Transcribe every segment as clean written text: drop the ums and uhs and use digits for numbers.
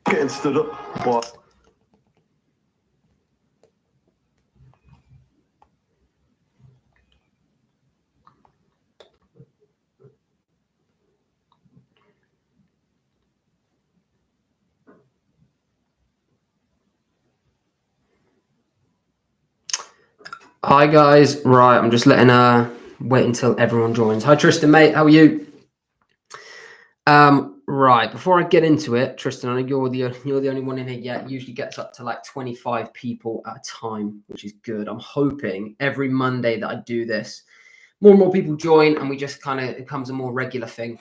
Getting stood up. What? Hi guys, right, I'm just letting wait until everyone joins. Hi Tristan, mate, how are you? Right, before I get into it, Tristan, I know you're the only one in here yet. It usually gets up to like 25 people at a time, which is good. I'm hoping every Monday that I do this, more and more people join and we just kind of, it becomes a more regular thing.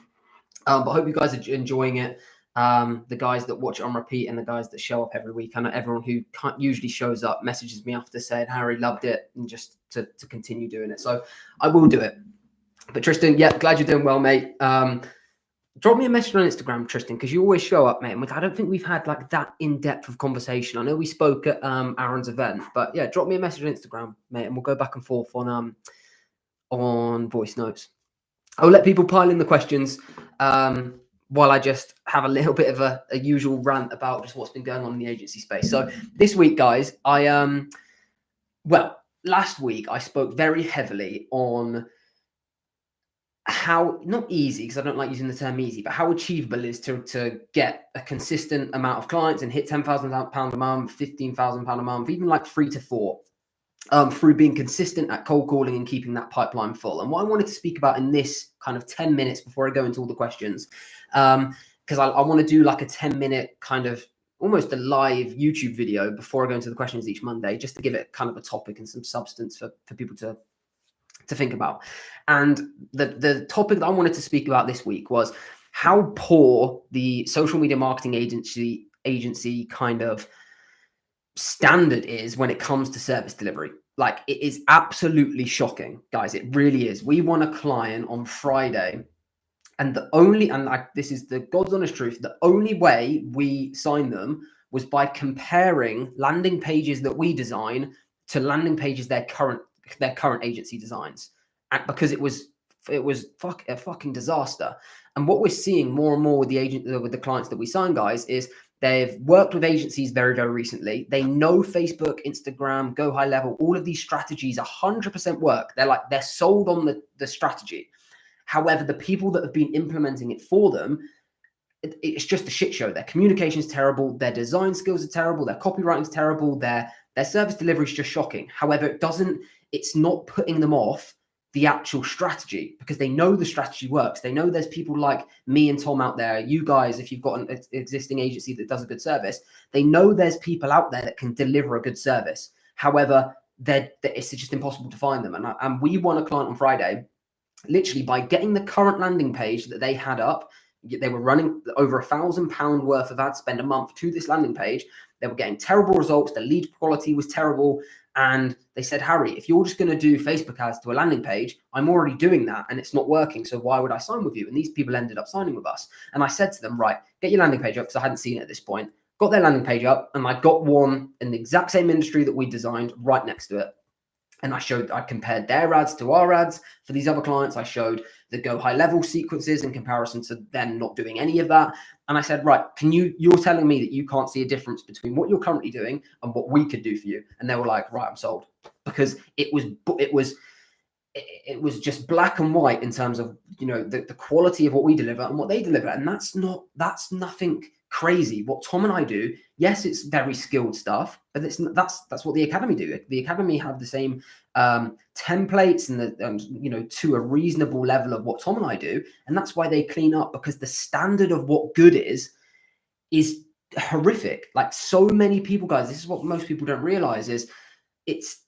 But I hope you guys are enjoying it. The guys that watch it on repeat and the guys that show up every week. I know everyone who usually shows up messages me after saying, Harry, loved it, and just to continue doing it. So I will do it. But Tristan, yeah, glad you're doing well, mate. Drop me a message on Instagram, Tristan, because you always show up, mate. And I don't think we've had like that in-depth of conversation. I know we spoke at Aaron's event, but yeah, drop me a message on Instagram, mate, and we'll go back and forth on voice notes. I'll let people pile in the questions while I just have a little bit of a usual rant about just what's been going on in the agency space. So this week, guys, last week I spoke very heavily on how, not easy, because I don't like using the term easy, but how achievable it is to get a consistent amount of clients and hit £10,000 a month, £15,000 a month, even like 3 to 4. Through being consistent at cold calling and keeping that pipeline full. And what I wanted to speak about in this kind of 10 minutes before I go into all the questions, because I want to do like a 10-minute kind of almost a live YouTube video before I go into the questions each Monday, just to give it kind of a topic and some substance for people to think about. And the topic that I wanted to speak about this week was how poor the social media marketing agency kind of standard is when it comes to service delivery. Like, it is absolutely shocking, guys. It really is. We won a client on Friday, and this is the God's honest truth, the only way we signed them was by comparing landing pages that we design to landing pages their current agency designs, and because it was a fucking disaster. And what we're seeing more and more with the clients that we sign, guys, is they've worked with agencies very, very recently. They know Facebook, Instagram, Go High Level, all of these strategies 100% work. They're sold on the strategy. However, the people that have been implementing it for them, it's just a shit show. Their communication is terrible. Their design skills are terrible. Their copywriting is terrible. Their service delivery is just shocking. However, it's not putting them off the actual strategy, because they know the strategy works. They know there's people like me and Tom out there, you guys, if you've got an existing agency that does a good service, they know there's people out there that can deliver a good service. However, it's just impossible to find them. And we won a client on Friday, literally by getting the current landing page that they had up. They were running over £1,000 worth of ad spend a month to this landing page. They were getting terrible results. The lead quality was terrible. And they said, Harry, if you're just going to do Facebook ads to a landing page, I'm already doing that and it's not working. So why would I sign with you? And these people ended up signing with us. And I said to them, right, get your landing page up, because I hadn't seen it at this point. Got their landing page up, and I got one in the exact same industry that we designed right next to it. And I compared their ads to our ads for these other clients. I showed the Go High Level sequences in comparison to them not doing any of that. And I said, right, you're telling me that you can't see a difference between what you're currently doing and what we could do for you? And they were like, right, I'm sold. Because it was just black and white in terms of, the quality of what we deliver and what they deliver. And that's nothing crazy. What Tom and I do, yes, it's very skilled stuff, but that's what the Academy do. The Academy have the same templates and to a reasonable level of what Tom and I do. And that's why they clean up, because the standard of what good is horrific. Like, so many people, guys, this is what most people don't realize, is it's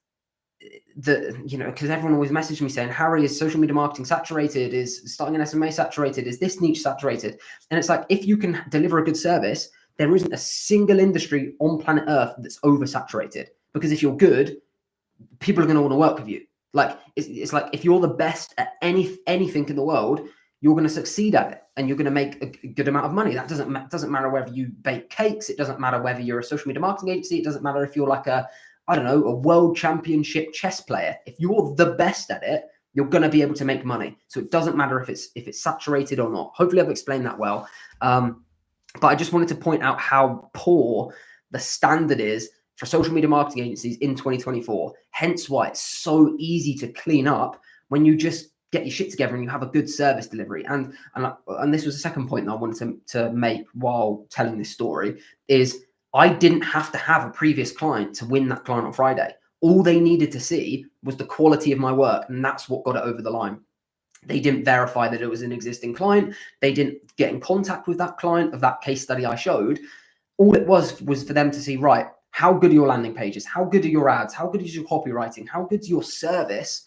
because everyone always messages me saying, Harry, is social media marketing saturated? Is starting an SMMA saturated? Is this niche saturated? And it's like, if you can deliver a good service, there isn't a single industry on planet Earth that's oversaturated. Because if you're good, people are going to want to work with you. Like, it's like, if you're the best at anything in the world, you're going to succeed at it and you're going to make a good amount of money. That doesn't matter whether you bake cakes. It doesn't matter whether you're a social media marketing agency. It doesn't matter if you're like a world championship chess player. If you're the best at it, you're going to be able to make money. So it doesn't matter if it's saturated or not. Hopefully I've explained that well. But I just wanted to point out how poor the standard is for social media marketing agencies in 2024. Hence why it's so easy to clean up when you just get your shit together and you have a good service delivery. And this was the second point that I wanted to make while telling this story is I didn't have to have a previous client to win that client on Friday. All they needed to see was the quality of my work, and that's what got it over the line. They didn't verify that it was an existing client. They didn't get in contact with that client of that case study I showed. All it was for them to see, right, how good are your landing pages? How good are your ads? How good is your copywriting? How good is your service?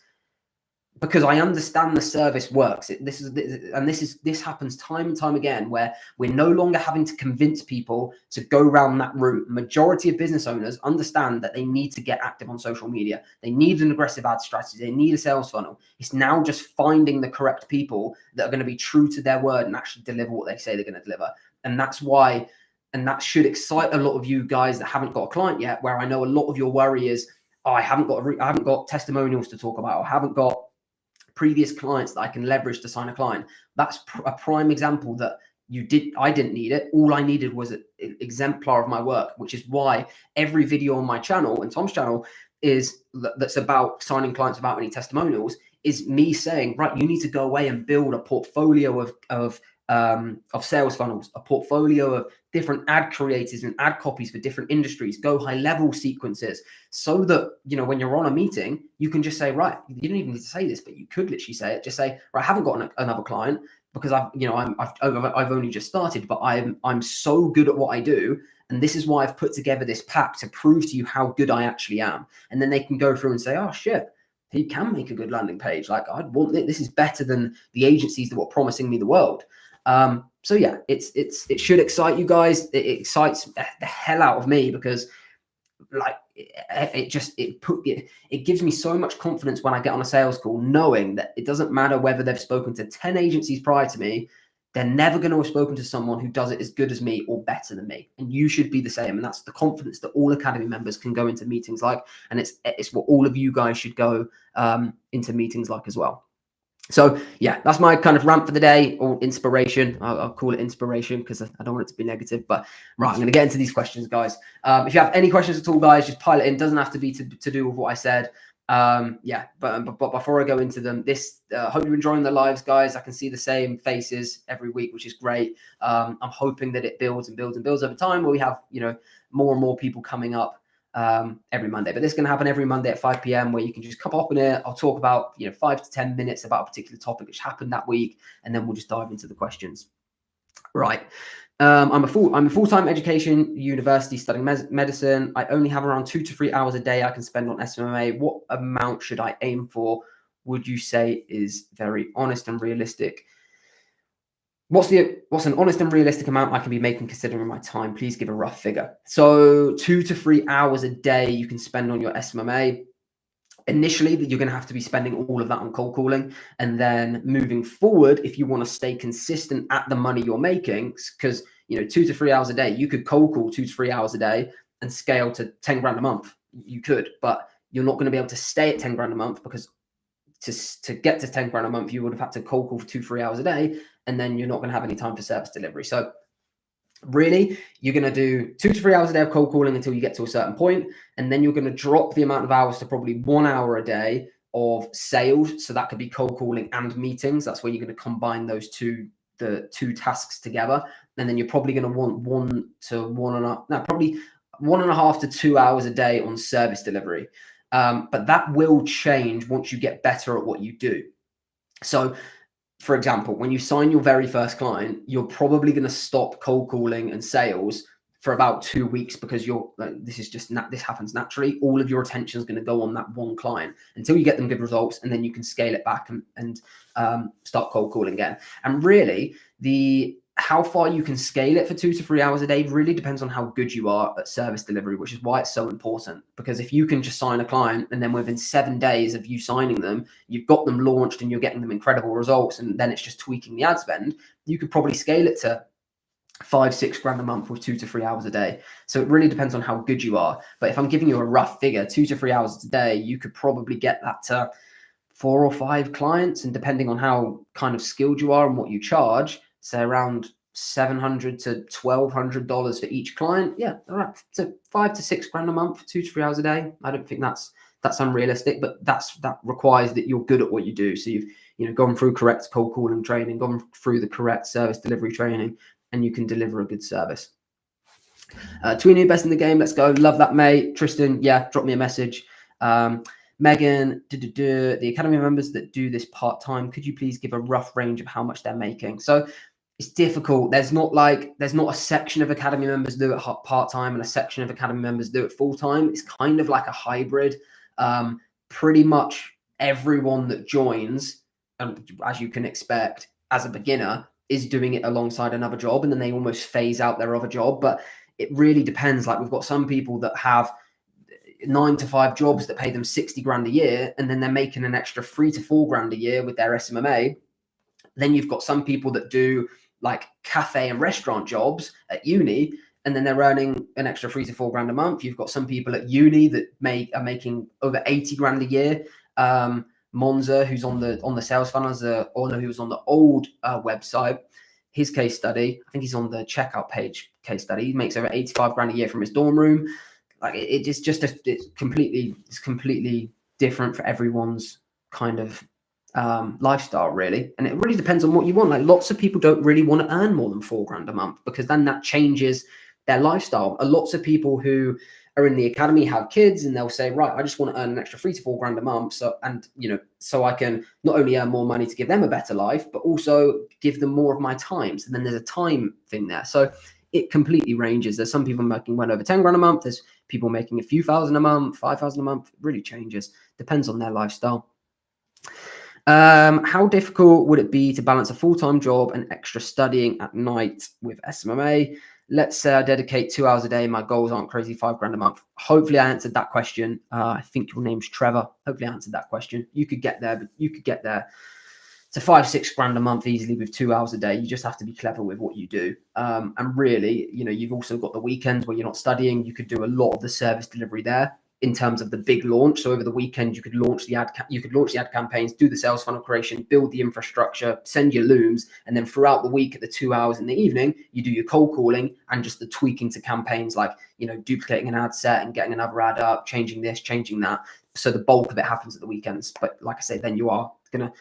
Because I understand the service works. This happens time and time again, where we're no longer having to convince people to go around that route. Majority of business owners understand that they need to get active on social media. They need an aggressive ad strategy. They need a sales funnel. It's now just finding the correct people that are going to be true to their word and actually deliver what they say they're going to deliver. And that's why, and that should excite a lot of you guys that haven't got a client yet, where I know a lot of your worry is, oh, I haven't got testimonials to talk about, or I haven't got previous clients that I can leverage to sign a client. That's a prime example that I didn't need it. All I needed was an exemplar of my work, which is why every video on my channel and Tom's channel that's about signing clients without any testimonials is me saying, right, you need to go away and build a portfolio of sales funnels, a portfolio of different ad creators and ad copies for different industries, go high level sequences, so that, when you're on a meeting, you can just say, right, you don't even need to say this, but you could literally say it. Just say, right, I haven't got another client because I've only just started, but I'm so good at what I do. And this is why I've put together this pack to prove to you how good I actually am. And then they can go through and say, oh shit, he can make a good landing page. Like, I'd want it. This is better than the agencies that were promising me the world. So yeah, it should excite you guys. It excites the hell out of me, because like it gives me so much confidence when I get on a sales call, knowing that it doesn't matter whether they've spoken to 10 agencies prior to me, they're never going to have spoken to someone who does it as good as me or better than me. And you should be the same. And that's the confidence that all Academy members can go into meetings like, and it's what all of you guys should go into meetings like as well. So yeah, that's my kind of rant for the day, or inspiration. I'll call it inspiration because I don't want it to be negative. But right, I'm going to get into these questions, guys. If you have any questions at all, guys, just pile it in. Doesn't have to be to do with what I said. Yeah, but before I go into them, hope you're enjoying the lives, guys. I can see the same faces every week, which is great. I'm hoping that it builds and builds and builds over time, where we have more and more people coming up every Monday. But this is going to happen every Monday at 5 p.m. where you can just come up in it. I'll talk about 5 to 10 minutes about a particular topic which happened that week, and then we'll just dive into the questions. Right. I'm a full-time education university studying medicine. I only have around 2 to 3 hours a day I can spend on SMMA. What amount should I aim for? Would you say is very honest and realistic? What's an honest and realistic amount I can be making considering my time? Please give a rough figure. So 2 to 3 hours a day you can spend on your SMMA. Initially, you're going to have to be spending all of that on cold calling. And then moving forward, if you want to stay consistent at the money you're making, because 2 to 3 hours a day, you could cold call 2 to 3 hours a day and scale to 10 grand a month. You could, but you're not going to be able to stay at 10 grand a month, because to get to 10 grand a month, you would have had to cold call for 2-3 hours a day, and then you're not going to have any time for service delivery. So really, you're going to do 2 to 3 hours a day of cold calling until you get to a certain point, and then you're going to drop the amount of hours to probably 1 hour a day of sales. So that could be cold calling and meetings. That's where you're going to combine the two tasks together, and then you're probably going to want probably 1.5 to 2 hours a day on service delivery. But that will change once you get better at what you do. So, for example, when you sign your very first client, you're probably going to stop cold calling and sales for about 2 weeks, because this happens naturally. All of your attention is going to go on that one client until you get them good results, and then you can scale it back and start cold calling again. And really, the how far you can scale it for 2 to 3 hours a day really depends on how good you are at service delivery, which is why it's so important. Because if you can just sign a client and then within 7 days of you signing them, you've got them launched and you're getting them incredible results, and then it's just tweaking the ad spend, you could probably scale it to 5-6 grand a month with 2 to 3 hours a day. So it really depends on how good you are. But if I'm giving you a rough figure, 2 to 3 hours a day, you could probably get that to 4 or 5 clients. And depending on how kind of skilled you are and what you charge, say around $700 to $1,200 for each client. Yeah, all right. So 5 to 6 grand a month, 2 to 3 hours a day. I don't think that's unrealistic, but that requires that you're good at what you do. So you've gone through correct cold calling training, gone through the correct service delivery training, and you can deliver a good service. Tweenie, best in the game. Let's go. Love that, mate. Tristan, yeah, drop me a message. Megan, the Academy members that do this part-time, could you please give a rough range of how much they're making? So it's difficult. There's not a section of Academy members do it part-time and a section of Academy members do it full-time. It's kind of like a hybrid. Pretty much everyone that joins, and as you can expect, as a beginner, is doing it alongside another job, and then they almost phase out their other job. But it really depends. Like, we've got some people that have 9 to 5 jobs that pay them 60 grand a year, and then they're making an extra 3 to 4 grand a year with their SMMA. Then you've got some people that do like cafe and restaurant jobs at uni, and then they're earning an extra 3 to 4 grand a month. You've got some people at uni that are making over 80 grand a year. Monza, who's on the sales funnel, or who was on the old website, his case study, I think he's on the checkout page case study. He makes over 85 grand a year from his dorm room. Like, it's completely different for everyone's kind of lifestyle, really. And it really depends on what you want. Like, lots of people don't really want to earn more than 4 grand a month, because then that changes their lifestyle. Lots of people who are in the academy have kids, and they'll say, right, I just want to earn an extra 3 to 4 grand a month. So I can not only earn more money to give them a better life, but also give them more of my time. So then there's a time thing there. So it completely ranges. There's some people making well over 10 grand a month. There's people making a few thousand a month, 5,000 a month. It really changes. Depends on their lifestyle. How difficult would it be to balance a full-time job and extra studying at night with SMMA? Let's say I dedicate 2 hours a day. My goals aren't crazy, 5 grand a month. Hopefully I answered that question. I think your name's Trevor. Hopefully I answered that question. You could get there, but you could get there to 5-6 grand a month easily with 2 hours a day. You just have to be clever with what you do. And really, you've also got the weekends where you're not studying. You could do a lot of the service delivery there in terms of the big launch. So over the weekend, you could launch the ad campaigns, do the sales funnel creation, build the infrastructure, send your looms, and then throughout the week at the 2 hours in the evening, you do your cold calling and just the tweaking to campaigns, like duplicating an ad set and getting another ad up, changing this, changing that. So the bulk of it happens at the weekends. But like I say, then you are gonna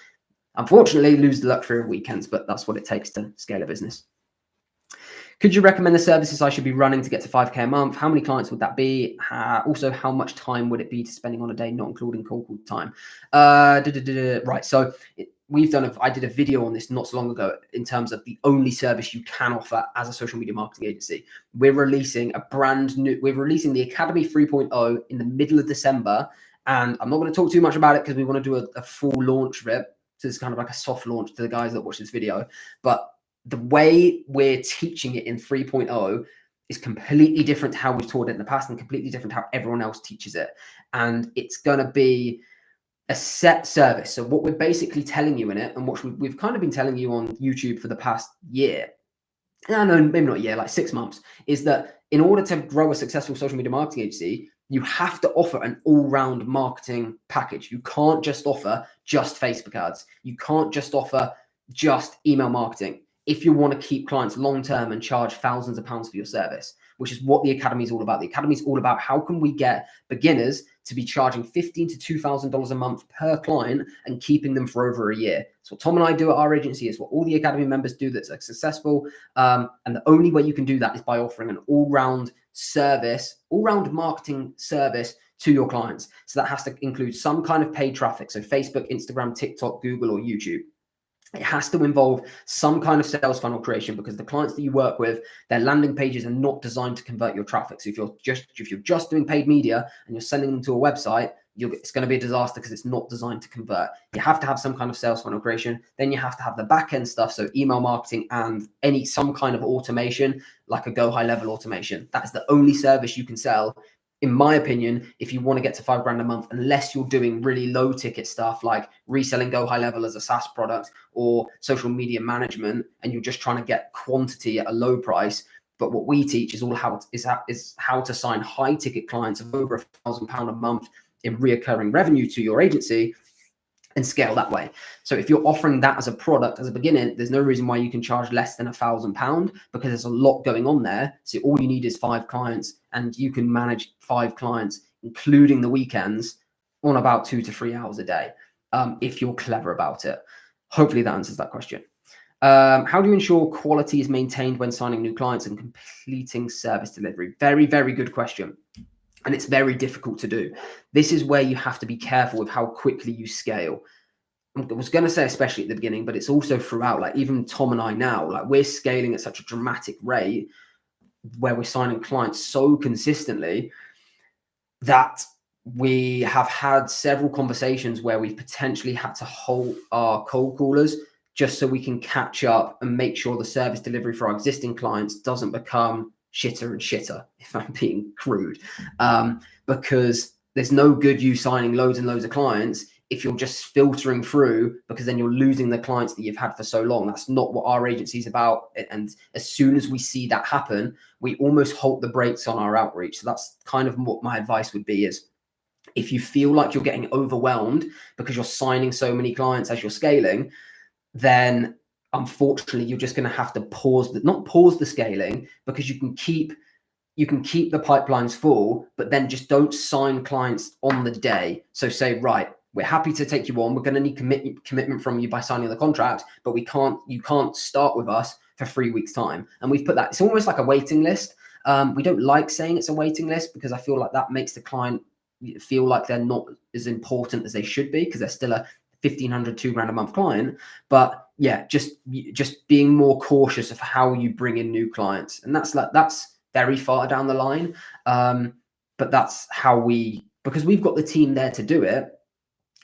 unfortunately lose the luxury of weekends, but that's what it takes to scale a business. Could you recommend the services I should be running to get to 5K a month? How many clients would that be? Also, how much time would it be to spending on a day, not including cold call time? Right. So I did a video on this not so long ago in terms of the only service you can offer as a social media marketing agency. We're releasing the Academy 3.0 in the middle of December. And I'm not going to talk too much about it because we want to do a full launch of it. So it's kind of like a soft launch to the guys that watch this video. But the way we're teaching it in 3.0 is completely different to how we've taught it in the past, and completely different to how everyone else teaches it. And it's going to be a set service. So what we're basically telling you in it, and what we've kind of been telling you on YouTube for the past year, no, maybe not a year, like 6 months, is that in order to grow a successful social media marketing agency, you have to offer an all-round marketing package. You can't just offer just Facebook ads. You can't just offer just email marketing if you want to keep clients long-term and charge thousands of pounds for your service, which is what the Academy is all about. The Academy is all about how can we get beginners to be charging $1,500 to $2,000 a month per client and keeping them for over a year. So what Tom and I do at our agency is what all the Academy members do that's successful. And the only way you can do that is by offering an all-round marketing service to your clients. So that has to include some kind of paid traffic. So Facebook, Instagram, TikTok, Google, or YouTube. It has to involve some kind of sales funnel creation, because the clients that you work with, their landing pages are not designed to convert your traffic. So if you're just doing paid media and you're sending them to a website, it's going to be a disaster, because it's not designed to convert. You have to have some kind of sales funnel creation. Then you have to have the back end stuff, so email marketing and some kind of automation, like a go high level automation. That's the only service you can sell, in my opinion, if you want to get to $5,000 a month, unless you're doing really low ticket stuff like reselling Go High Level as a SaaS product or social media management, and you're just trying to get quantity at a low price. But what we teach is how to sign high ticket clients of over £1,000 a month in reoccurring revenue to your agency and scale that way. So if you're offering that as a product as a beginner, there's no reason why you can charge less than £1,000, because there's a lot going on there. So all you need is 5 clients, and you can manage 5 clients, including the weekends, on about 2 to 3 hours a day, if you're clever about it. Hopefully that answers that question. How do you ensure quality is maintained when signing new clients and completing service delivery? Very, very good question. And it's very difficult to do. This is where you have to be careful with how quickly you scale. I was going to say especially at the beginning, but it's also throughout. Like even Tom and I now, like we're scaling at such a dramatic rate where we're signing clients so consistently that we have had several conversations where we've potentially had to hold our cold callers just so we can catch up and make sure the service delivery for our existing clients doesn't become shitter and shitter, if I'm being crude, because there's no good you signing loads and loads of clients if you're just filtering through, because then you're losing the clients that you've had for so long. That's not what our agency is about. And as soon as we see that happen, we almost halt the brakes on our outreach. So that's kind of what my advice would be, is if you feel like you're getting overwhelmed because you're signing so many clients as you're scaling, then unfortunately you're just going to have to not pause the scaling, because you can keep the pipelines full, but then just don't sign clients on the day. So say, right, we're happy to take you on. We're going to need commitment from you by signing the contract, but you can't start with us for 3 weeks time. And we've put that, it's almost like a waiting list. We don't like saying it's a waiting list, because I feel like that makes the client feel like they're not as important as they should be, because they're still a $1,500, $2,000 a month client. But yeah, just being more cautious of how you bring in new clients. And that's very far down the line. But that's how because we've got the team there to do it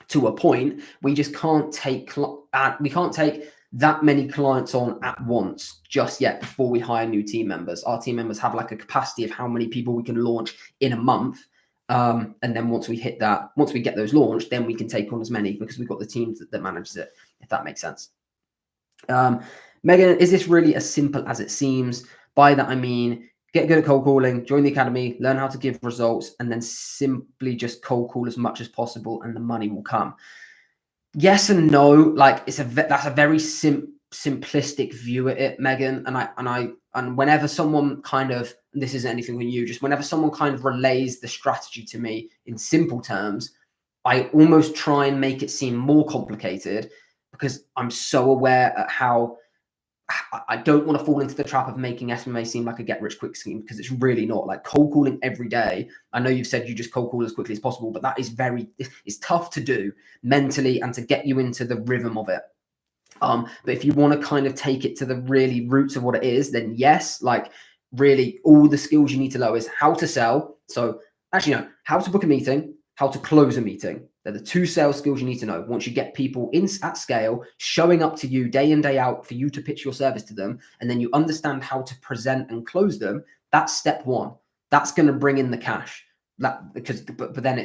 to a point, we just can't take that many clients on at once just yet before we hire new team members. Our team members have like a capacity of how many people we can launch in a month. And then once we get those launched, then we can take on as many, because we've got the teams that manages it, if that makes sense. Megan, is this really as simple as it seems? By that, I mean, get good at cold calling, join the academy, learn how to give results, and then simply just cold call as much as possible and the money will come. Yes and no. Like that's a very simplistic view at it, Megan. And whenever someone kind of, this isn't anything on you, just whenever someone kind of relays the strategy to me in simple terms, I almost try and make it seem more complicated, because I'm so aware at how I don't want to fall into the trap of making SMMA seem like a get rich quick scheme, because it's really not. Like cold calling every day, I know you've said you just cold call as quickly as possible, but that is it's tough to do mentally and to get you into the rhythm of it. But if you want to kind of take it to the really roots of what it is, then yes, like really all the skills you need to know is how to sell. So actually, no, how to book a meeting, how to close a meeting. They're the 2 sales skills you need to know. Once you get people in at scale, showing up to you day in, day out for you to pitch your service to them, and then you understand how to present and close them, that's step 1. That's going to bring in the cash. But then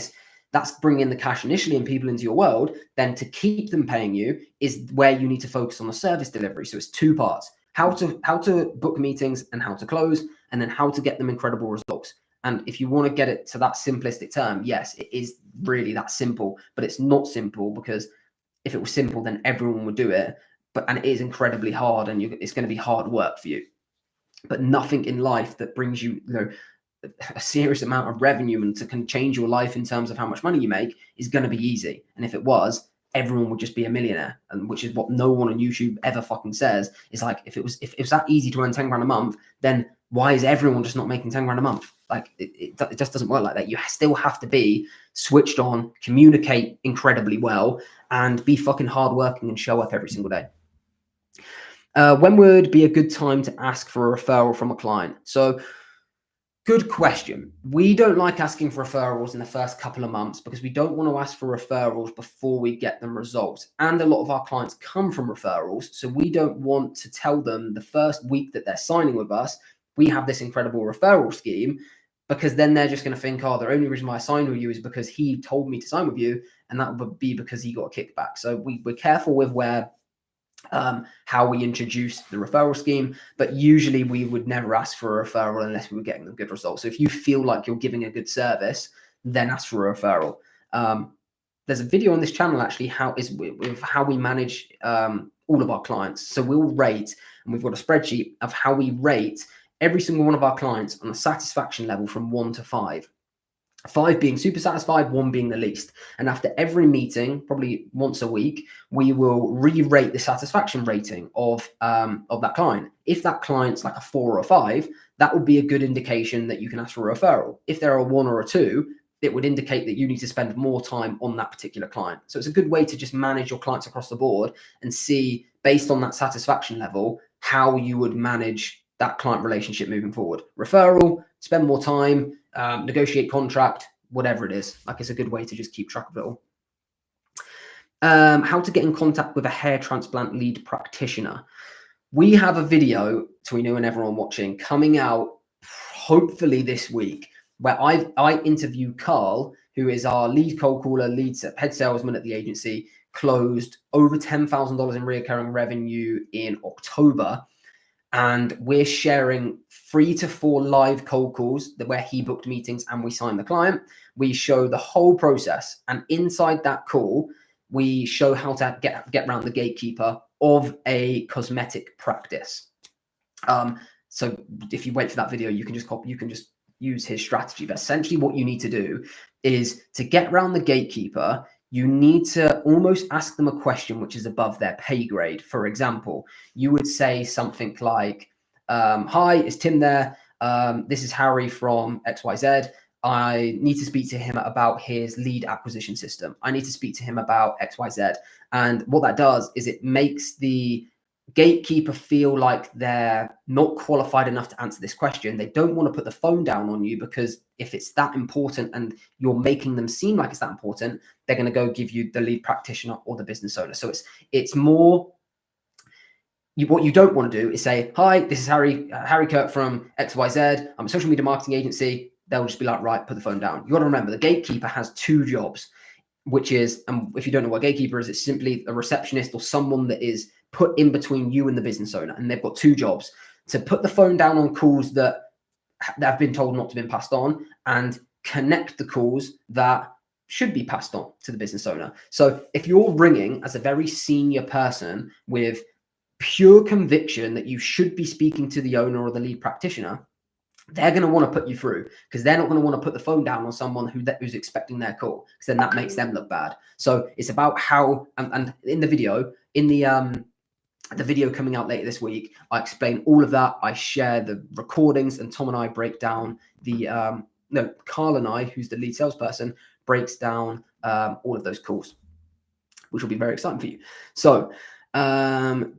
that's bringing in the cash initially and people into your world. Then to keep them paying you is where you need to focus on the service delivery. So it's 2 parts: how to book meetings and how to close, and then how to get them incredible results. And if you want to get it to that simplistic term, yes, it is really that simple, but it's not simple, because if it was simple, then everyone would do it. And it is incredibly hard, and it's going to be hard work for you. But nothing in life that brings you, a serious amount of revenue and can change your life in terms of how much money you make is going to be easy. And if it was, everyone would just be a millionaire, and which is what no one on YouTube ever fucking says. Is like, if it was that easy to earn 10 grand a month, then why is everyone just not making 10 grand a month? Like it just doesn't work like that. You still have to be switched on, communicate incredibly well, and be fucking hardworking and show up every single day. When would be a good time to ask for a referral from a client? So good question. We don't like asking for referrals in the first couple of months because we don't want to ask for referrals before we get them results. And a lot of our clients come from referrals. So we don't want to tell them the first week that they're signing with us, we have this incredible referral scheme, because then they're just going to think, oh, the only reason why I signed with you is because he told me to sign with you. And that would be because he got a kickback. So we're careful with how we introduce the referral scheme, but usually we would never ask for a referral unless we were getting them good results. So if you feel like you're giving a good service, then ask for a referral. There's a video on this channel actually with how we manage all of our clients. So we'll rate, and we've got a spreadsheet of how we rate every single one of our clients on a satisfaction level from 1 to 5. 5 being super satisfied, 1 being the least. And after every meeting, probably once a week, we will re-rate the satisfaction rating of that client. If that client's like a 4 or a 5, that would be a good indication that you can ask for a referral. If they're a 1 or a 2, it would indicate that you need to spend more time on that particular client. So it's a good way to just manage your clients across the board and see, based on that satisfaction level, how you would manage that client relationship moving forward. Referral, spend more time, negotiate contract, whatever it is. Like, it's a good way to just keep track of it all. How to get in contact with a hair transplant lead practitioner. We have a video, to we know and everyone watching, coming out hopefully this week, where I interview Carl, who is our lead cold caller, head salesman at the agency, closed over $10,000 in recurring revenue in October. And we're sharing 3 to 4 live cold calls where he booked meetings and we signed the client. We show the whole process. And inside that call, we show how to get around the gatekeeper of a cosmetic practice. So if you wait for that video, you can just use his strategy. But essentially what you need to do is to get around the gatekeeper. You need to almost ask them a question which is above their pay grade. For example, you would say something like, hi, is Tim there? This is Harry from XYZ. I need to speak to him about his lead acquisition system. I need to speak to him about XYZ. And what that does is it makes the gatekeeper feel like they're not qualified enough to answer this question. They don't want to put the phone down on you, because if it's that important and you're making them seem like it's that important, they're going to go give you the lead practitioner or the business owner. So it's more, what you don't want to do is say, hi, this is Harry Kirk from XYZ. I'm a social media marketing agency. They'll just be like, right, put the phone down. You got to remember, the gatekeeper has 2 jobs, which is, if you don't know what a gatekeeper is, it's simply a receptionist or someone that is put in between you and the business owner. And they've got 2 jobs: to put the phone down on calls that have been told not to be passed on, and connect the calls that should be passed on to the business owner. So if you're ringing as a very senior person with pure conviction that you should be speaking to the owner or the lead practitioner, they're going to want to put you through, because they're not going to want to put the phone down on someone who's expecting their call, because then that makes them look bad. So it's about how, and in the video, the video coming out later this week, I explain all of that. I share the recordings, and Tom and I break down Carl and I, who's the lead salesperson, breaks down all of those calls, which will be very exciting for you. So Trevor,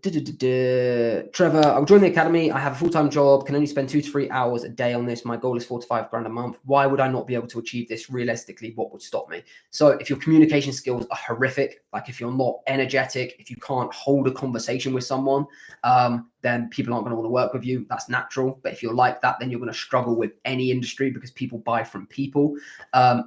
I'll join the academy. I have a full-time job, can only spend 2 to 3 hours a day on this. My goal is 4 to 5 grand a month. Why would I not be able to achieve this? Realistically, what would stop me? So if your communication skills are horrific, like if you're not energetic, if you can't hold a conversation with someone, then people aren't going to want to work with you. That's natural. But if you're like that, then you're going to struggle with any industry, because people buy from people.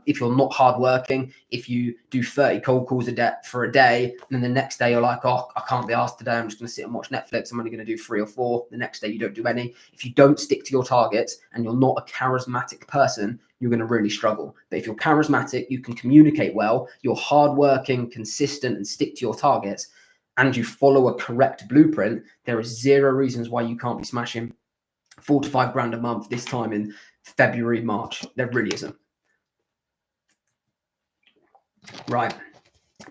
If you're not hardworking, if you do 30 cold calls for a day, and then the next day you're like, oh, I can't be asked today, I'm just going to sit and watch Netflix, I'm only going to do 3 or 4. The next day you don't do any. If you don't stick to your targets and you're not a charismatic person, you're going to really struggle. But if you're charismatic, you can communicate well, you're hardworking, consistent, and stick to your targets, and you follow a correct blueprint, there is 0 reasons why you can't be smashing 4 to 5 grand a month this time in February, March. There really isn't. Right.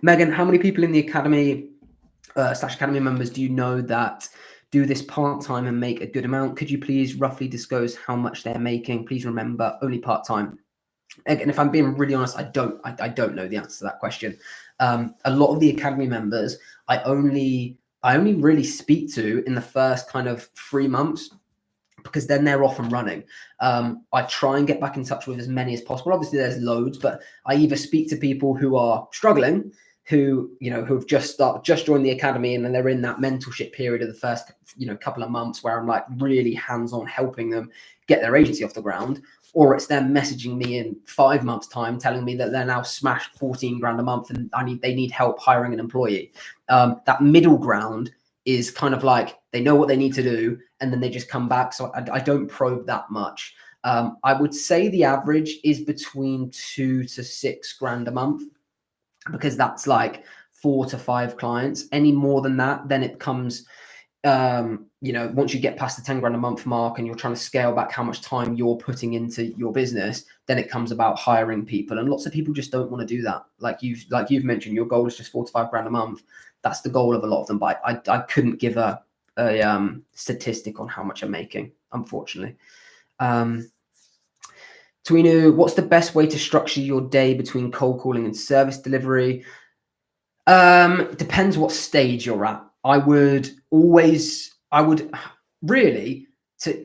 Megan, how many people in the academy / academy members do you know that do this part-time and make a good amount? Could you please roughly disclose how much they're making? Please remember, only part-time. Again, if I'm being really honest, I don't know the answer to that question. A lot of the academy members, I only I only really speak to in the first kind of 3 months, because then they're off and running. I try and get back in touch with as many as possible. Obviously, there's loads, but I either speak to people who are struggling, who have just joined the academy, and then they're in that mentorship period of the first couple of months where I'm like really hands-on helping them get their agency off the ground, or it's them messaging me in 5 months' time telling me that they're now smashed 14 grand a month and they need help hiring an employee. That middle ground is kind of like they know what they need to do and then they just come back. So I don't probe that much. I would say the average is between 2 to 6 grand a month, because that's like 4 to 5 clients. Any more than that, then it becomes, once you get past the 10 grand a month mark and you're trying to scale back how much time you're putting into your business, then it comes about hiring people. And lots of people just don't want to do that. Like you've mentioned, your goal is just 4 to 5 grand a month. That's the goal of a lot of them. But I couldn't give a statistic on how much I'm making, unfortunately. Twinu, what's the best way to structure your day between cold calling and service delivery? Depends what stage you're at.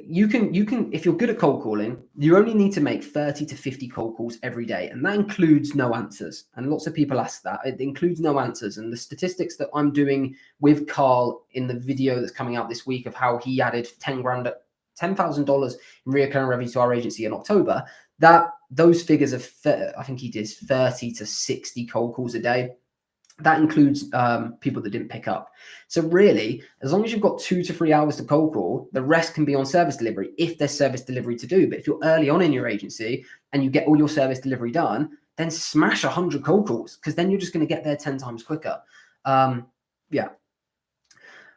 You can, if you're good at cold calling, you only need to make 30 to 50 cold calls every day. And that includes no answers. And lots of people ask that. It includes no answers. And the statistics that I'm doing with Carl in the video that's coming out this week of how he added $10,000 in recurring revenue to our agency in October, those figures of, I think he did 30 to 60 cold calls a day. That includes people that didn't pick up. So really, as long as you've got 2 to 3 hours to cold call, the rest can be on service delivery if there's service delivery to do. But if you're early on in your agency and you get all your service delivery done, then smash 100 cold calls, because then you're just going to get there 10 times quicker. Yeah.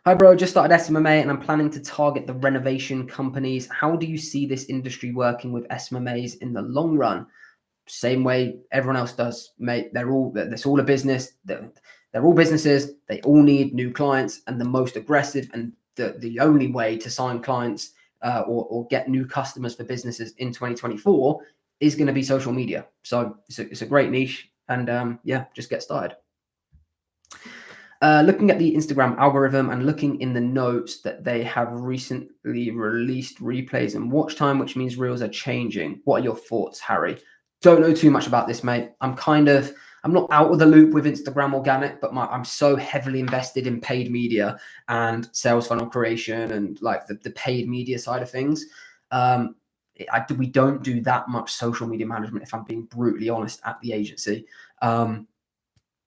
Hi, bro. Just started SMMA and I'm planning to target the renovation companies. How do you see this industry working with SMMAs in the long run? Same way everyone else does, mate. It's all a business. They're all businesses. They all need new clients, and the most aggressive and the only way to sign clients or get new customers for businesses in 2024 is going to be social media. So it's a great niche, and just get started. Looking at the Instagram algorithm and looking in the notes that they have recently released replays and watch time, which means reels are changing. What are your thoughts, Harry? Don't know too much about this, mate. I'm not out of the loop with Instagram organic, but I'm so heavily invested in paid media and sales funnel creation and like the paid media side of things. We don't do that much social media management, if I'm being brutally honest, at the agency. But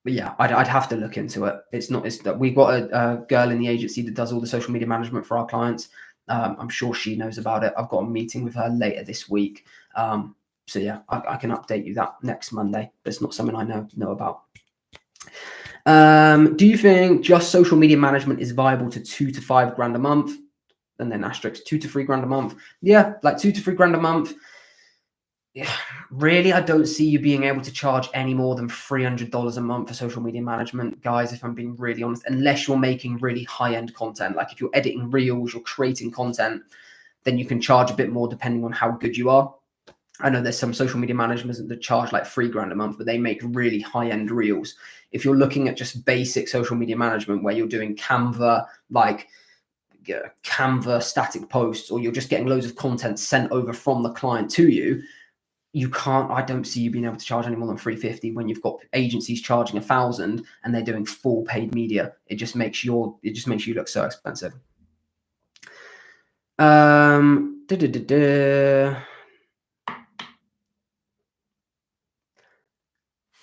yeah, I'd have to look into it. It's that we've got a girl in the agency that does all the social media management for our clients. I'm sure she knows about it. I've got a meeting with her later this week. So yeah, I can update you that next Monday, but it's not something I know about. Do you think just social media management is viable to 2 to 5 grand a month? And then asterisk 2 to 3 grand a month. Yeah, like 2 to 3 grand a month. Yeah, really, I don't see you being able to charge any more than $300 a month for social media management, guys, if I'm being really honest, unless you're making really high-end content. Like if you're editing reels, you're creating content, then you can charge a bit more depending on how good you are. I know there's some social media managers that charge like 3 grand a month, but they make really high-end reels. If you're looking at just basic social media management where you're doing Canva, like Canva static posts, or you're just getting loads of content sent over from the client to you, I don't see you being able to charge any more than $350 when you've got agencies charging $1,000 and they're doing full paid media. It just makes you look so expensive.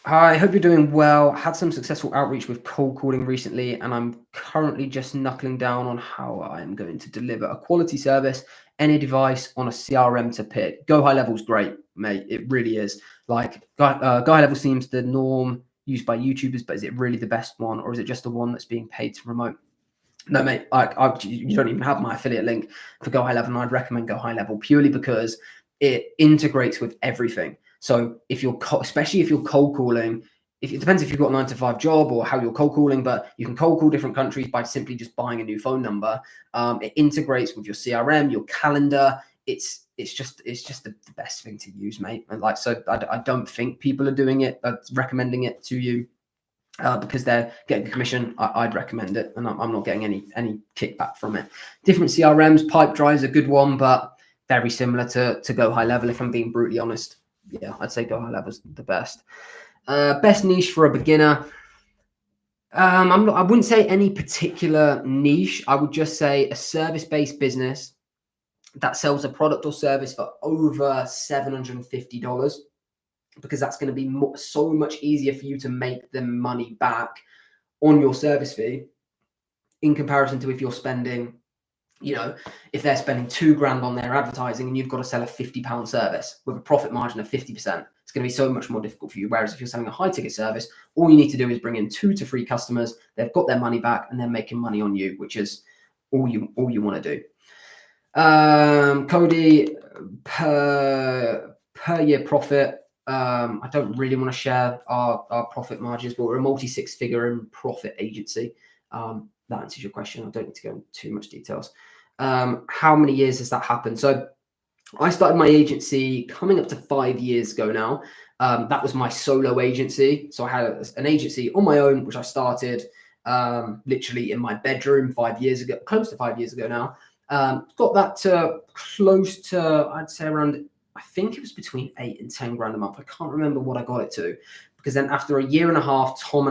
Hi, I hope you're doing well. Had some successful outreach with cold calling recently, and I'm currently just knuckling down on how I'm going to deliver a quality service. Any advice on a CRM to pick? Go High Level is great, mate. It really is. Like Go High Level seems the norm used by YouTubers, but is it really the best one, or is it just the one that's being paid to promote? No, mate. You don't even have my affiliate link for Go High Level, and I'd recommend Go High Level purely because it integrates with everything. So especially if you're cold calling, it depends if you've got a 9-to-5 job or how you're cold calling, but you can cold call different countries by simply just buying a new phone number. It integrates with your CRM, your calendar. It's just the best thing to use, mate. And I don't think people are doing it, recommending it to you. because they're getting commission, I'd recommend it, and I'm not getting any kickback from it. Different CRMs, Pipedrive is a good one, but very similar to Go High Level, if I'm being brutally honest. Yeah, I'd say Go High Level is the best. Best niche for a beginner. I wouldn't say any particular niche. I would just say a service-based business that sells a product or service for over $750, because that's going to be so much easier for you to make the money back on your service fee in comparison to if you're spending, if they're spending $2,000 on their advertising and you've got to sell a £50 service with a profit margin of 50%, it's going to be so much more difficult for you. Whereas if you're selling a high ticket service, all you need to do is bring in 2 to 3 customers, they've got their money back and they're making money on you, which is all you want to do. Cody, per year profit. I don't really want to share our profit margins, but we're a multi 6-figure in profit agency. That answers your question. I don't need to go into too much details. How many years has that happened? So I started my agency coming up to 5 years ago now. That was my solo agency. So I had an agency on my own, which I started literally in my bedroom 5 years ago, close to 5 years ago now. Got that to close to, I'd say around, I think it was between 8 and 10 grand a month. I can't remember what I got it to, because then after a year and a half, Tom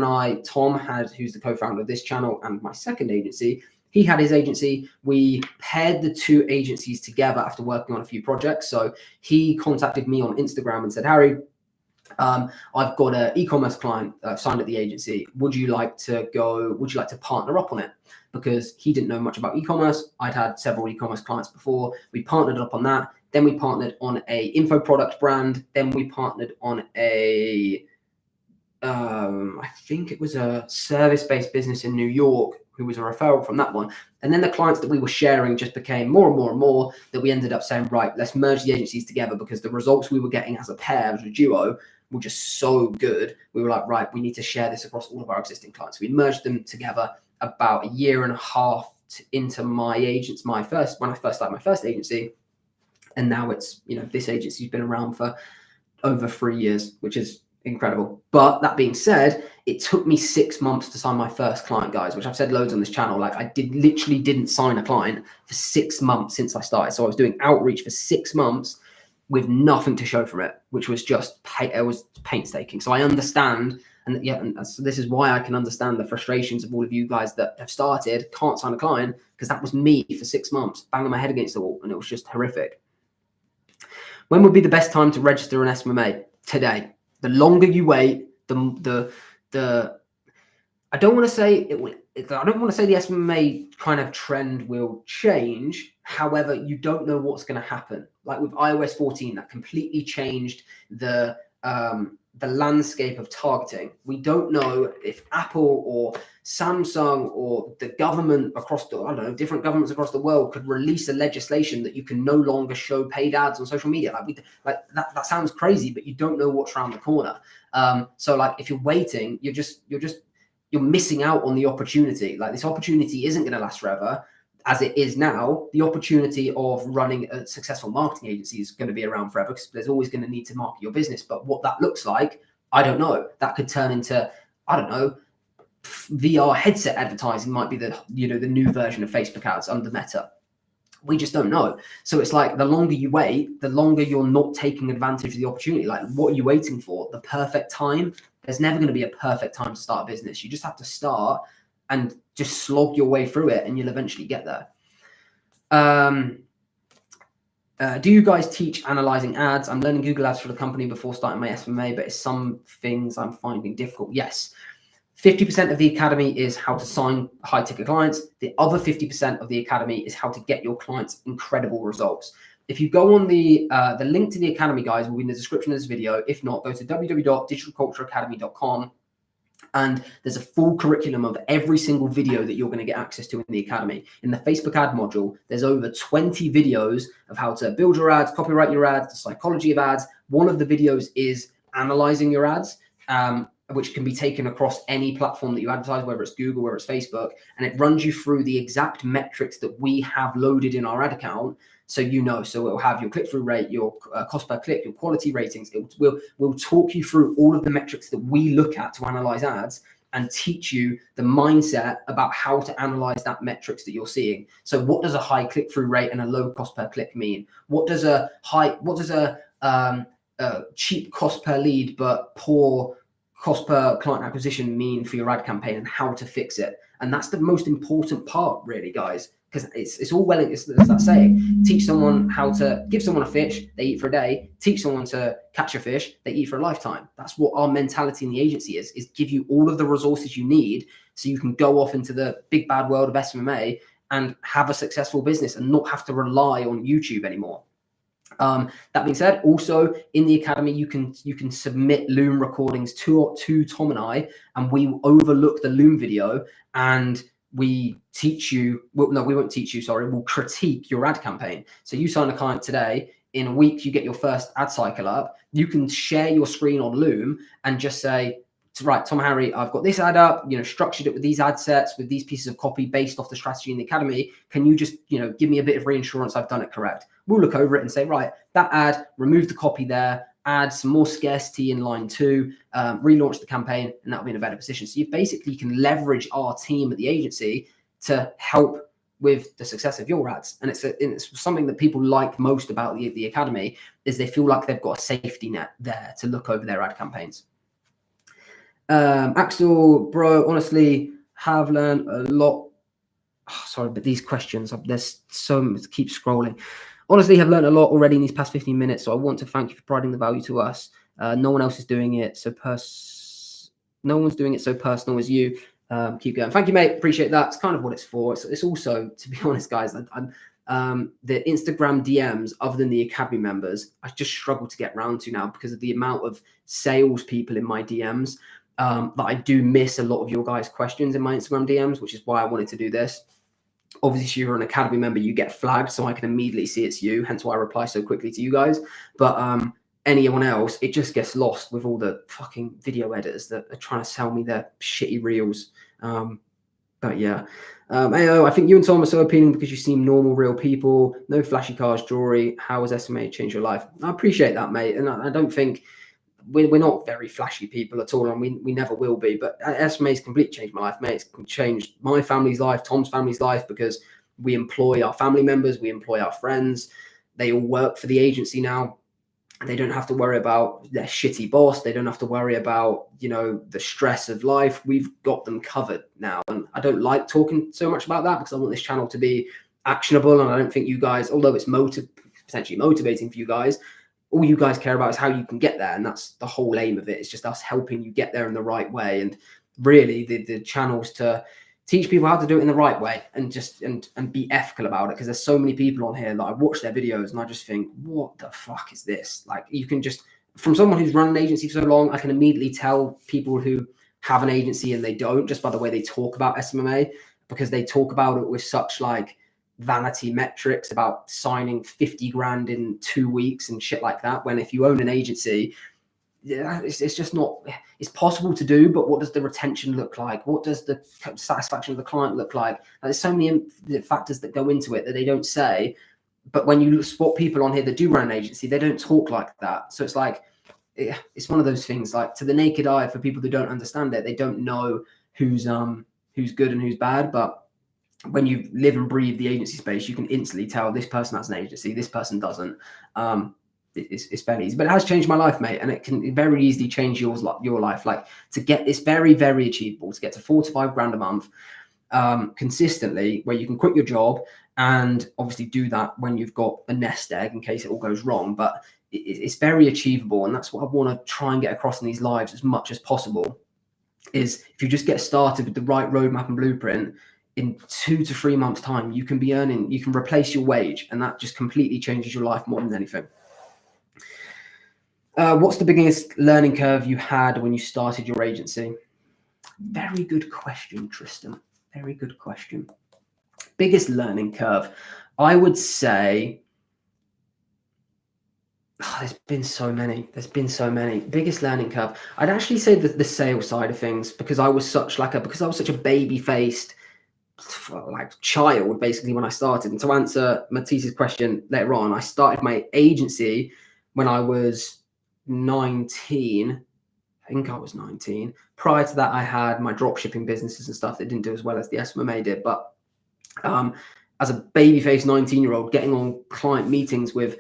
had, who's the co-founder of this channel and my second agency, he had his agency. We paired the 2 agencies together after working on a few projects. So he contacted me on Instagram and said, Harry, I've got an e-commerce client signed at the agency. Would you like to partner up on it? Because he didn't know much about e-commerce. I'd had several e-commerce clients before. We partnered up on that. Then we partnered on a info product brand. Then we partnered on a, I think it was a service-based business in New York who was a referral from that one. And then the clients that we were sharing just became more and more and more, that we ended up saying, right, let's merge the agencies together, because the results we were getting as a pair, as a duo, were just so good. We were like, right, we need to share this across all of our existing clients. We merged them together about a year and a half into when I first started my first agency. And now it's, this agency's been around for over 3 years, which is incredible. But that being said, it took me 6 months to sign my first client, guys, which I've said loads on this channel. Like, I literally didn't sign a client for 6 months since I started. So I was doing outreach for 6 months with nothing to show for it, which was just it was painstaking. So I understand, and so this is why I can understand the frustrations of all of you guys that have started, can't sign a client, because that was me for 6 months, banging my head against the wall, and it was just horrific. When would be the best time to register an SMMA? Today. The longer you wait, the I don't want to say the SMMA kind of trend will change. However, you don't know what's going to happen. Like with iOS 14, that completely changed the landscape of targeting. We don't know if Apple or Samsung or the government different governments across the world could release a legislation that you can no longer show paid ads on social media. That sounds crazy, but you don't know what's around the corner. So like, if you're waiting, you're missing out on the opportunity. Like, this opportunity isn't going to last forever. As it is now, the opportunity of running a successful marketing agency is going to be around forever, because there's always going to need to market your business. But what that looks like, I don't know. That could turn into, I don't know, VR headset advertising might be the new version of Facebook ads under Meta. We just don't know. So it's like, the longer you wait, the longer you're not taking advantage of the opportunity. Like, what are you waiting for? The perfect time? There's never going to be a perfect time to start a business. You just have to start and just slog your way through it, and you'll eventually get there. Do you guys teach analyzing ads? I'm learning Google Ads for the company before starting my SMMA, but it's some things I'm finding difficult. Yes. 50% of the academy is how to sign high ticket clients. The other 50% of the academy is how to get your clients incredible results. If you go on the link to the academy, guys, will be in the description of this video. If not, go to www.digitalcultureacademy.com. And there's a full curriculum of every single video that you're going to get access to in the academy. In the Facebook ad module, there's over 20 videos of how to build your ads, copyright your ads, the psychology of ads. One of the videos is analyzing your ads, which can be taken across any platform that you advertise, whether it's Google, whether it's Facebook, and it runs you through the exact metrics that we have loaded in our ad account. So it'll have your click-through rate, your cost per click, your quality ratings. We'll talk you through all of the metrics that we look at to analyze ads, and teach you the mindset about how to analyze that metrics that you're seeing. So what does a high click-through rate and a low cost per click mean? What does a cheap cost per lead but poor cost per client acquisition mean for your ad campaign, and how to fix it? And that's the most important part, really, guys, because it's all well, it's that saying, teach someone how to give someone a fish, they eat for a day. Teach someone to catch a fish, they eat for a lifetime. That's what our mentality in the agency is give you all of the resources you need so you can go off into the big bad world of SMMA and have a successful business and not have to rely on YouTube anymore. That being said, also in the academy, you can submit Loom recordings to Tom and we overlook the Loom video and we teach you. Well, no, we won't teach you. Sorry, we'll critique your ad campaign. So you sign a client today. In a week, you get your first ad cycle up. You can share your screen on Loom and just say, right, Tom Harry, I've got this ad up, structured it with these ad sets, with these pieces of copy based off the strategy in the academy. Can you just, give me a bit of reassurance I've done it correct? We'll look over it and say, right, that ad, remove the copy there, add some more scarcity in line 2, relaunch the campaign, and that'll be in a better position. So you basically can leverage our team at the agency to help with the success of your ads. And it's something that people like most about the academy is they feel like they've got a safety net there to look over their ad campaigns. Axel, bro, honestly, have learned a lot. Oh, sorry, but these questions, there's so much, keep scrolling. Honestly, have learned a lot already in these past 15 minutes. So I want to thank you for providing the value to us. No one else is doing it. No one's doing it so personal as you. Keep going. Thank you, mate. Appreciate that. It's kind of what it's for. It's also, to be honest, guys, the Instagram DMs, other than the academy members, I just struggle to get round to now because of the amount of sales people in my DMs. That I do miss a lot of your guys' questions in my Instagram DMs, which is why I wanted to do this. Obviously, if you're an academy member, you get flagged, so I can immediately see it's you, hence why I reply so quickly to you guys. But anyone else, it just gets lost with all the fucking video editors that are trying to sell me their shitty reels. But yeah. Ayo, I think you and Tom are so appealing because you seem normal, real people, no flashy cars, jewelry. How has SMA changed your life? I appreciate that, mate. And I don't think we're not very flashy people at all, and we never will be. But SMA's completely changed my life, mate. It's changed my family's life, Tom's family's life, because we employ our family members, we employ our friends. They all work for the agency now. They don't have to worry about their shitty boss. They don't have to worry about, the stress of life. We've got them covered now. And I don't like talking so much about that because I want this channel to be actionable. And I don't think you guys, although it's potentially motivating for you guys, all you guys care about is how you can get there. And that's the whole aim of it. It's just us helping you get there in the right way. And really the channel's to teach people how to do it in the right way and just and be ethical about it. Because there's so many people on here that I watch their videos and I just think, what the fuck is this? Like, you can just, from someone who's run an agency for so long, I can immediately tell people who have an agency and they don't, just by the way they talk about SMMA, because they talk about it with such like vanity metrics about signing 50 grand in 2 weeks and shit like that. When if you own an agency, yeah, it's just not, it's possible to do, but what does the retention look like? What does the satisfaction of the client look like? There's so many factors that go into it that they don't say. But when you spot people on here that do run an agency, they don't talk like that. So it's like, it's one of those things, like, to the naked eye, for people that don't understand it, they don't know who's good and who's bad. But when you live and breathe the agency space, you can instantly tell this person has an agency, this person doesn't. It's very easy, but it has changed my life, mate, and it can very easily change your life. Like, to get this very, very achievable, to get to 4 to 5 grand a month consistently, where you can quit your job and obviously do that when you've got a nest egg in case it all goes wrong. But it's very achievable, and that's what I want to try and get across in these lives as much as possible. Is if you just get started with the right roadmap and blueprint, in 2 to 3 months' time, you can be earning, you can replace your wage, and that just completely changes your life more than anything. What's the biggest learning curve you had when you started your agency? Very good question, Tristan. Very good question. Biggest learning curve. I would say, there's been so many. Biggest learning curve. I'd actually say the sales side of things, because I was such a baby-faced like child basically when I started. And to answer Matisse's question later on, I started my agency when I was 19. think I was 19. Prior to that, I had my drop shipping businesses and stuff that didn't do as well as the SMMA did. But as a baby-faced 19-year-old getting on client meetings with,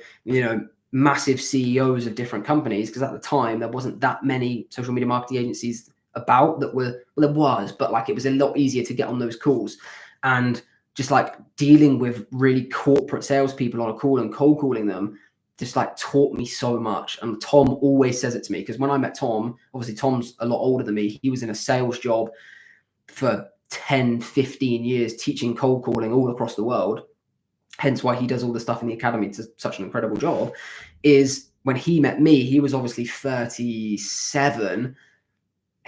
massive CEOs of different companies, because at the time there wasn't that many social media marketing agencies about that were, well, there was, but like it was a lot easier to get on those calls. And just like dealing with really corporate salespeople on a call and cold calling them just like taught me so much. And Tom always says it to me, because when I met Tom, obviously Tom's a lot older than me. He was in a sales job for 10, 15 years teaching cold calling all across the world. Hence why he does all the stuff in the academy. It's such an incredible job. Is when he met me, he was obviously 37.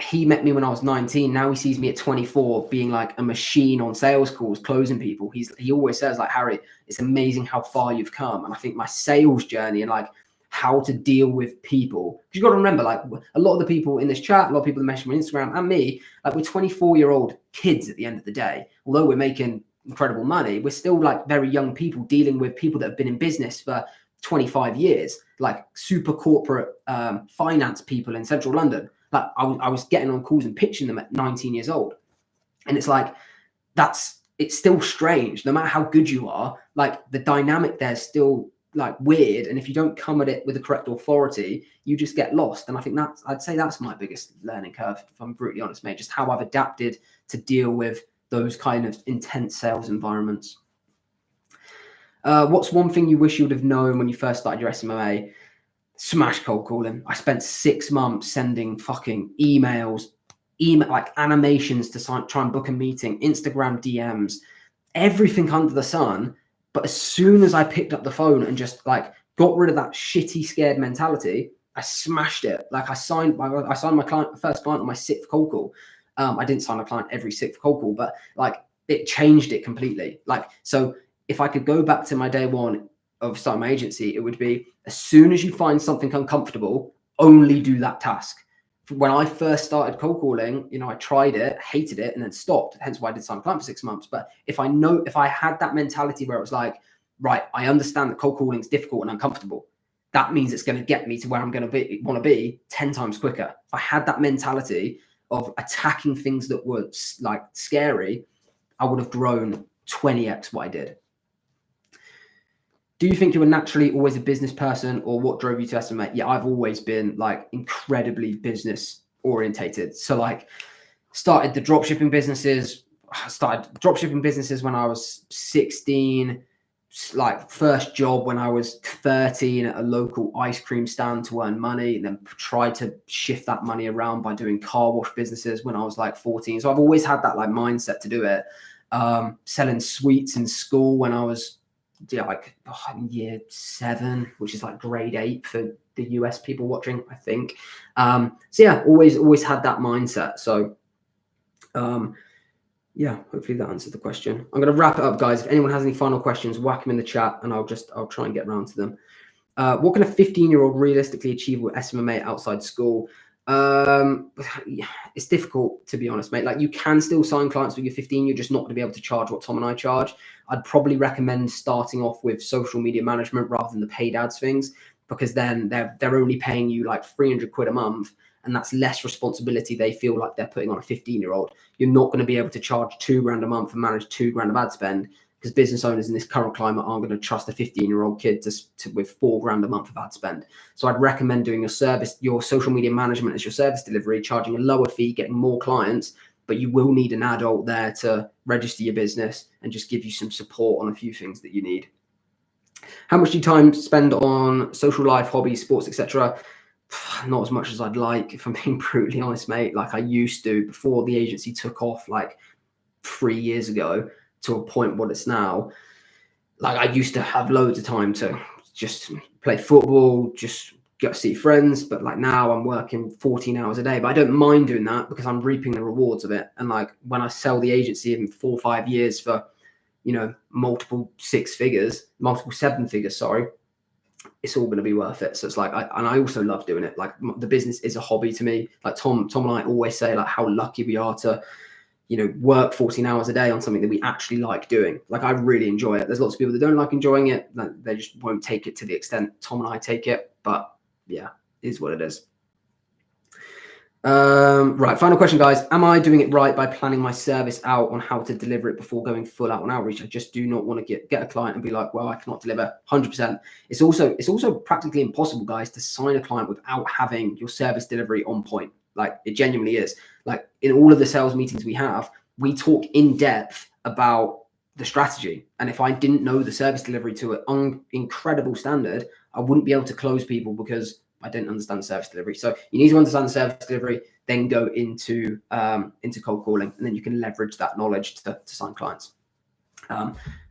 He met me when I was 19. Now he sees me at 24 being like a machine on sales calls, closing people. He always says, like, Harry, it's amazing how far you've come. And I think my sales journey and like how to deal with people, because you've got to remember, like a lot of the people in this chat, a lot of people that mention me on Instagram and me, like we're 24-year-old kids at the end of the day. Although we're making incredible money, we're still like very young people dealing with people that have been in business for 25 years, like super corporate finance people in central London. Like I was getting on calls and pitching them at 19 years old. And it's like, it's still strange. No matter how good you are, like the dynamic there's still like weird. And if you don't come at it with the correct authority, you just get lost. And I think I'd say that's my biggest learning curve, if I'm brutally honest, mate, just how I've adapted to deal with those kind of intense sales environments. What's one thing you wish you would have known when you first started your SMMA? Smash cold calling. I spent 6 months sending fucking email like animations to try and book a meeting, Instagram DMs, everything under the sun. But as soon as I picked up the phone and just like got rid of that shitty, scared mentality, I smashed it. Like I signed my first client on my 6th cold call. I didn't sign a client every 6th cold call, but like it changed it completely. Like, so if I could go back to my day one of starting my agency, it would be as soon as you find something uncomfortable, only do that task. When I first started cold calling, I tried it, hated it, and then stopped. Hence why I did sign a client for 6 months. But if I had that mentality where it was like, right, I understand that cold calling is difficult and uncomfortable, that means it's going to get me to where I'm going to want to be 10 times quicker. If I had that mentality of attacking things that were like scary, I would have grown 20x what I did. Do you think you were naturally always a business person, or what drove you to SMMA? Yeah, I've always been like incredibly business orientated. So like started dropshipping businesses when I was 16, like first job when I was 13 at a local ice cream stand to earn money, and then tried to shift that money around by doing car wash businesses when I was like 14. So I've always had that like mindset to do it. Selling sweets in school when I was year 7, which is like grade 8 for the US people watching, I think. So yeah, always had that mindset. So yeah, hopefully that answers the question. I'm going to wrap it up, guys. If anyone has any final questions, whack them in the chat and I'll try and get around to them. What can a 15-year-old realistically achieve with SMMA outside school? It's difficult, to be honest, mate. Like you can still sign clients when you're 15. You're just not going to be able to charge what Tom and I charge. I'd probably recommend starting off with social media management rather than the paid ads things, because then they're only paying you like 300 quid a month, and that's less responsibility they feel like they're putting on a 15-year-old. You're not going to be able to charge $2,000 a month and manage $2,000 of ad spend, because business owners in this current climate aren't going to trust a 15-year-old kid with $4,000 a month of ad spend. So I'd recommend doing your social media management as your service delivery, charging a lower fee, getting more clients, but you will need an adult there to register your business and just give you some support on a few things that you need. How much do you time spend on social life, hobbies, sports, etc.? Not as much as I'd like, if I'm being brutally honest, mate. Like I used to before the agency took off like 3 years ago to a point what it's now. Like I used to have loads of time to just play football, just go see friends. But like now I'm working 14 hours a day, but I don't mind doing that because I'm reaping the rewards of it. And like when I sell the agency in 4 or 5 years for, multiple 7 figures, sorry, it's all going to be worth it. So it's like, I also love doing it. Like the business is a hobby to me. Like Tom and I always say like how lucky we are to, work 14 hours a day on something that we actually like doing. Like I really enjoy it. There's lots of people that don't like enjoying it. They just won't take it to the extent Tom and I take it. But yeah, it is what it is. Right, final question, guys. Am I doing it right by planning my service out on how to deliver it before going full out on outreach? I just do not want to get a client and be like, well, I cannot deliver 100%. It's also practically impossible, guys, to sign a client without having your service delivery on point. Like, it genuinely is. Like, in all of the sales meetings we have, we talk in depth about the strategy. And if I didn't know the service delivery to an incredible standard, I wouldn't be able to close people because I didn't understand the service delivery. So you need to understand the service delivery, then go into cold calling, and then you can leverage that knowledge to sign clients.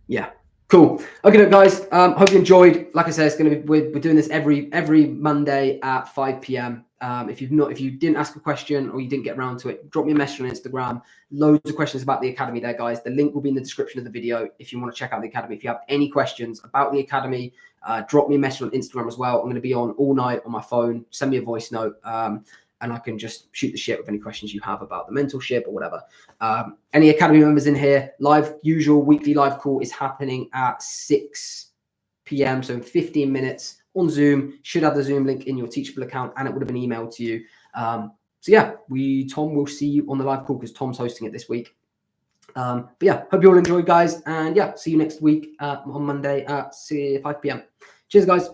Yeah, cool. Okay, guys. Hope you enjoyed. Like I said, it's going to be we're doing this every Monday at 5 p.m. If you didn't ask a question or you didn't get around to it, drop me a message on Instagram. Loads of questions about the academy there, guys. The link will be in the description of the video if you want to check out the academy. If you have any questions about the academy, drop me a message on Instagram as well. I'm going to be on all night on my phone. Send me a voice note, and I can just shoot the shit with any questions you have about the mentorship or whatever. Any academy members in here, usual weekly live call is happening at 6 p.m. So in 15 minutes on Zoom. Should have the Zoom link in your Teachable account, and it would have been emailed to you. So yeah, Tom will see you on the live call because Tom's hosting it this week. But yeah, hope you all enjoyed, guys. And yeah, see you next week on Monday at 5 p.m. Cheers, guys.